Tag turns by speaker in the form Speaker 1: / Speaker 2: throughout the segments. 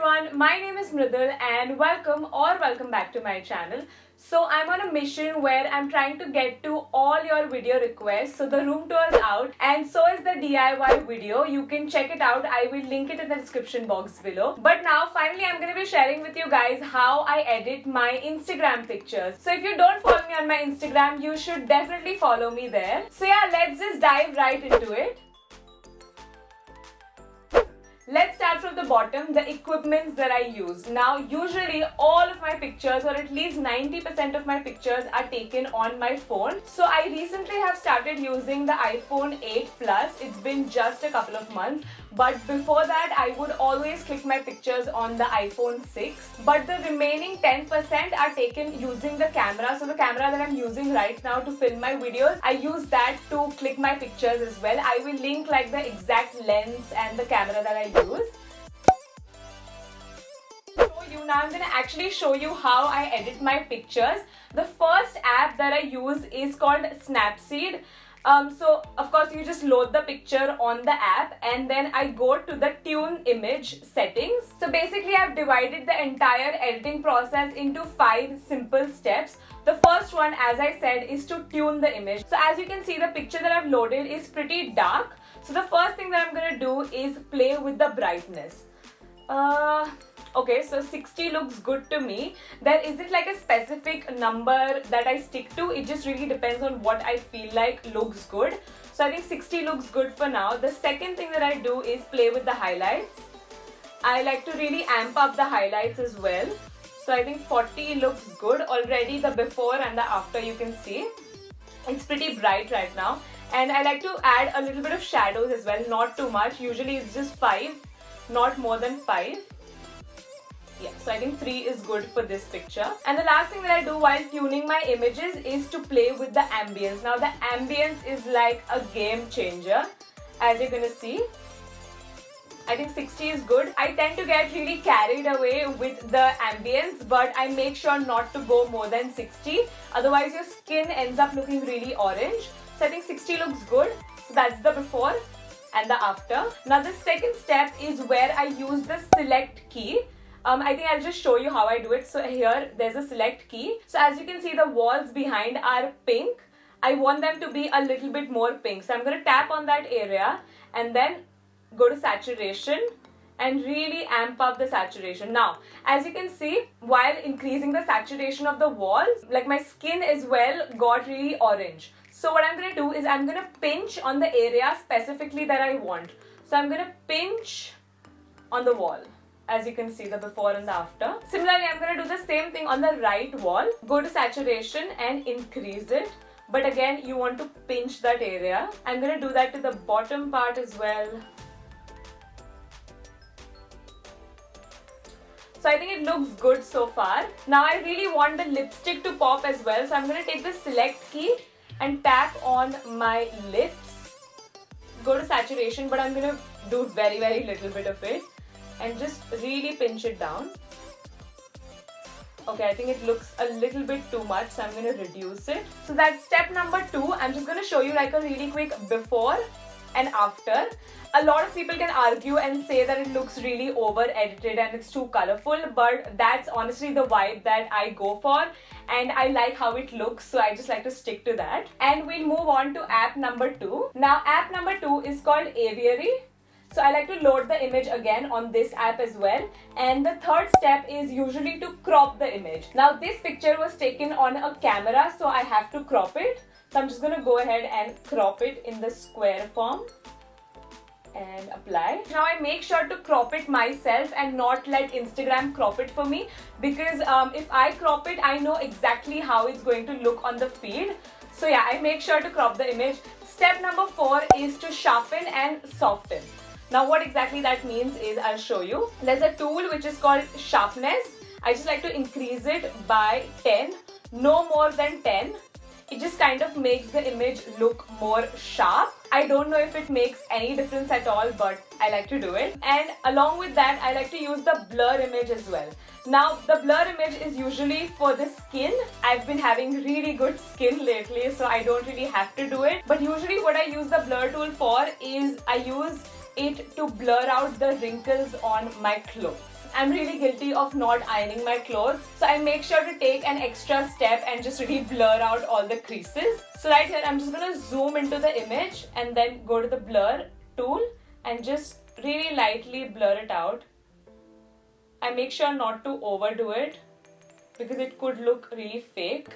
Speaker 1: everyone, my name is Mridul and welcome back to my channel. So I'm on a mission where I'm trying to get to all your video requests. So the room tour is out and so is the DIY video. You can check it out. I will link it in the description box below. But now finally I'm going to be sharing with you guys how I edit my Instagram pictures. So if you don't follow me on my Instagram, you should definitely follow me there. So yeah, let's just dive right into it. Let's start from the bottom, the equipments that I use. Now, usually all of my pictures or at least 90% of my pictures are taken on my phone. So I recently have started using the iPhone 8 Plus. It's been just a couple of months. But before that, I would always click my pictures on the iPhone 6. But the remaining 10% are taken using the camera. So the camera that I'm using right now to film my videos, I use that to click my pictures as well. I will link like the exact lens and the camera that I use. Now I'm going to actually show you how I edit my pictures. The first app that I use is called Snapseed. So of course you just load the picture on the app and then I go to the tune image settings. So basically I've divided the entire editing process into 5 simple steps. The first one, as I said, is to tune the image. So as you can see, the picture that I've loaded is pretty dark. So the first thing that I'm going to do is play with the brightness. Okay, so 60 looks good to me. There isn't like a specific number that I stick to. It just really depends on what I feel like looks good. So I think 60 looks good for now. The second thing that I do is play with the highlights. I like to really amp up the highlights as well. So I think 40 looks good. Already the before and the after you can see. It's pretty bright right now. And I like to add a little bit of shadows as well. Not too much. Usually it's just 5. Not more than 5. Yeah, so I think 3 is good for this picture. And the last thing that I do while tuning my images is to play with the ambience. Now the ambience is like a game changer, as you're gonna see. I think 60 is good. I tend to get really carried away with the ambience, but I make sure not to go more than 60. Otherwise your skin ends up looking really orange. So I think 60 looks good. So that's the before and the after. Now the second step is where I use the select key. I think I'll just show you how I do it. So here there's a select key. So as you can see, the walls behind are pink. I want them to be a little bit more pink. So I'm going to tap on that area and then go to saturation and really amp up the saturation. Now, as you can see, while increasing the saturation of the walls, like my skin as well got really orange. So what I'm going to do is I'm going to pinch on the area specifically that I want. So I'm going to pinch on the wall. As you can see, the before and the after. Similarly, I'm going to do the same thing on the right wall. Go to saturation and increase it. But again, you want to pinch that area. I'm going to do that to the bottom part as well. So I think it looks good so far. Now I really want the lipstick to pop as well. So I'm going to take the select key and tap on my lips. Go to saturation, but I'm going to do very little bit of it. And just really pinch it down. Okay, I think it looks a little bit too much, so I'm going to reduce it. So that's step number 2. I'm just going to show you like a really quick before and after. A lot of people can argue and say that it looks really over edited and it's too colorful, but that's honestly the vibe that I go for and I like how it looks, so I just like to stick to that. And we'll move on to app number 2. Now app number 2 is called Aviary. So I like to load the image again on this app as well. And the third step is usually to crop the image. Now this picture was taken on a camera, so I have to crop it. So I'm just going to go ahead and crop it in the square form and apply. Now I make sure to crop it myself and not let Instagram crop it for me, because if I crop it, I know exactly how it's going to look on the feed. So yeah, I make sure to crop the image. Step number 4 is to sharpen and soften. Now what exactly that means is I'll show you. There's a tool which is called sharpness. I just like to increase it by 10, no more than 10. It just kind of makes the image look more sharp. I don't know if it makes any difference at all, but I like to do it. And along with that, I like to use the blur image as well. Now, the blur image is usually for the skin. I've been having really good skin lately, so I don't really have to do it. But usually what I use the blur tool for is I use it to blur out the wrinkles on my clothes. I'm really guilty of not ironing my clothes, so I make sure to take an extra step and just really blur out all the creases. So right here, I'm just gonna zoom into the image and then go to the blur tool and just really lightly blur it out. I make sure not to overdo it because it could look really fake.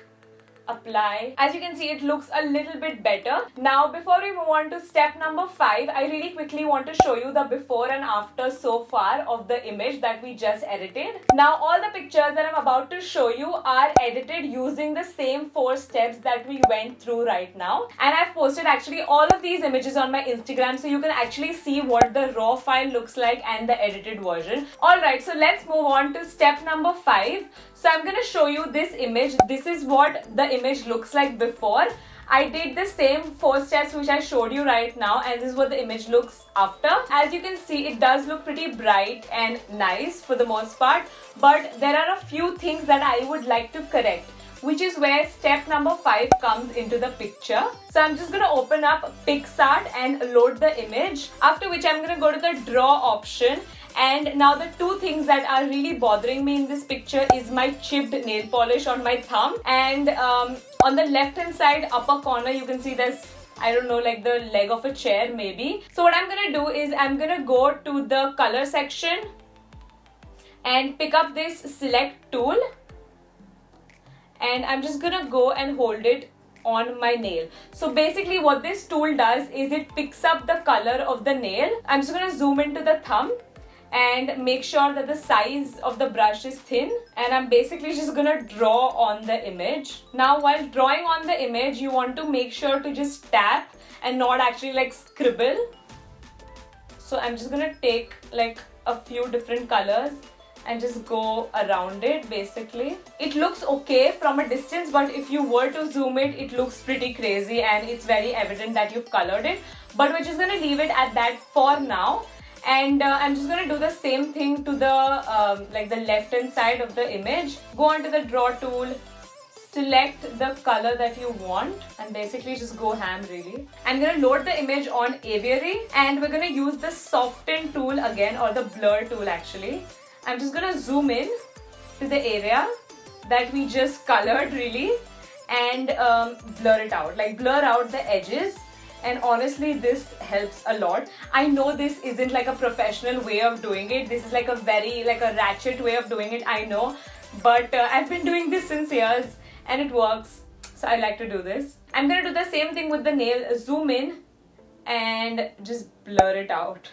Speaker 1: Apply. As you can see, it looks a little bit better. Now, before we move on to step number 5, I really quickly want to show you the before and after so far of the image that we just edited. Now, all the pictures that I'm about to show you are edited using the same 4 steps that we went through right now. And I've posted actually all of these images on my Instagram, so you can actually see what the raw file looks like and the edited version. Alright, so let's move on to step number 5. So I'm going to show you this image. This is what the image looks like before. I did the same 4 steps which I showed you right now, and this is what the image looks after. As you can see, it does look pretty bright and nice for the most part, but there are a few things that I would like to correct, which is where step number 5 comes into the picture. So I'm just going to open up PicsArt and load the image, after which I'm going to go to the draw option. And now the 2 things that are really bothering me in this picture is my chipped nail polish on my thumb, and on the left hand side upper corner you can see there's, I don't know, like the leg of a chair maybe. So what I'm gonna do is I'm gonna go to the color section and pick up this select tool, and I'm just gonna go and hold it on my nail. So basically what this tool does is it picks up the color of the nail. I'm just gonna zoom into the thumb and make sure that the size of the brush is thin, and I'm basically just gonna draw on the image. Now while drawing on the image, you want to make sure to just tap and not actually like scribble. So I'm just gonna take like a few different colors and just go around it. Basically it looks okay from a distance, but if you were to zoom it, it looks pretty crazy and it's very evident that you've colored it, but we're just gonna leave it at that for now. And I'm just going to do the same thing to the like the left hand side of the image. Go onto the draw tool, select the color that you want, and basically just go ham really. I'm going to load the image on Aviary, and we're going to use the soften tool again, or the blur tool actually. I'm just going to zoom in to the area that we just colored really, and blur it out, like blur out the edges. And honestly, this helps a lot. I know this isn't like a professional way of doing it. This is like a very like a ratchet way of doing it, I know. But I've been doing this since years and it works. So I like to do this. I'm going to do the same thing with the nail. Zoom in and just blur it out.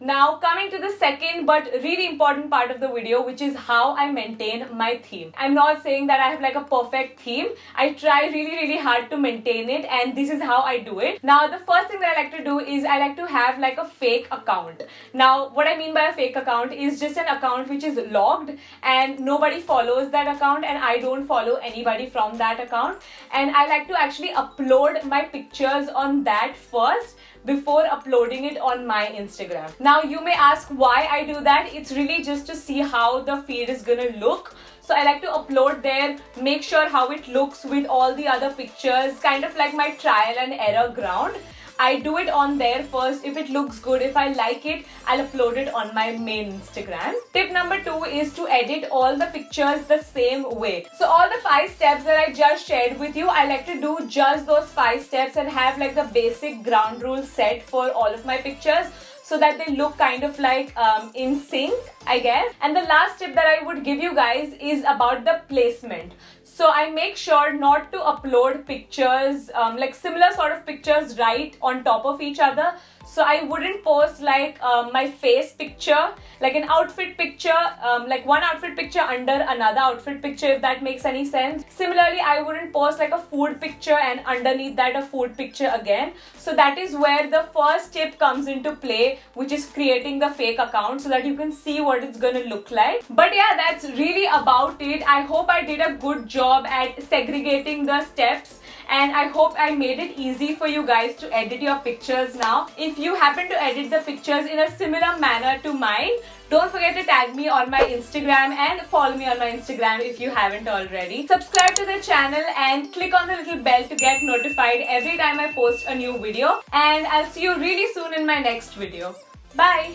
Speaker 1: Now coming to the second but really important part of the video, which is how I maintain my theme. I'm not saying that I have like a perfect theme. I try really hard to maintain it, and this is how I do it. Now the first thing that I like to do is I like to have like a fake account. Now what I mean by a fake account is just an account which is logged and nobody follows that account, and I don't follow anybody from that account, and I like to actually upload my pictures on that first before uploading it on my Instagram. Now you may ask why I do that. It's really just to see how the feed is gonna look. So I like to upload there, make sure how it looks with all the other pictures, kind of like my trial and error ground. I do it on there first. If it looks good, if I like it, I'll upload it on my main Instagram. Tip number 2 is to edit all the pictures the same way. So all the 5 steps that I just shared with you, I like to do just those 5 steps and have like the basic ground rules set for all of my pictures, so that they look kind of like in sync, I guess. And the last tip that I would give you guys is about the placement. So I make sure not to upload pictures, like similar sort of pictures right on top of each other. So I wouldn't post like my face picture, like an outfit picture, like one outfit picture under another outfit picture, if that makes any sense. Similarly, I wouldn't post like a food picture and underneath that a food picture again. So that is where the first tip comes into play, which is creating the fake account so that you can see what it's gonna look like. But yeah, that's really about it. I hope I did a good job at segregating the steps and I hope I made it easy for you guys to edit your pictures now. If you happen to edit the pictures in a similar manner to mine, don't forget to tag me on my Instagram and follow me on my Instagram if you haven't already. Subscribe to the channel and click on the little bell to get notified every time I post a new video. And I'll see you really soon in my next video. Bye!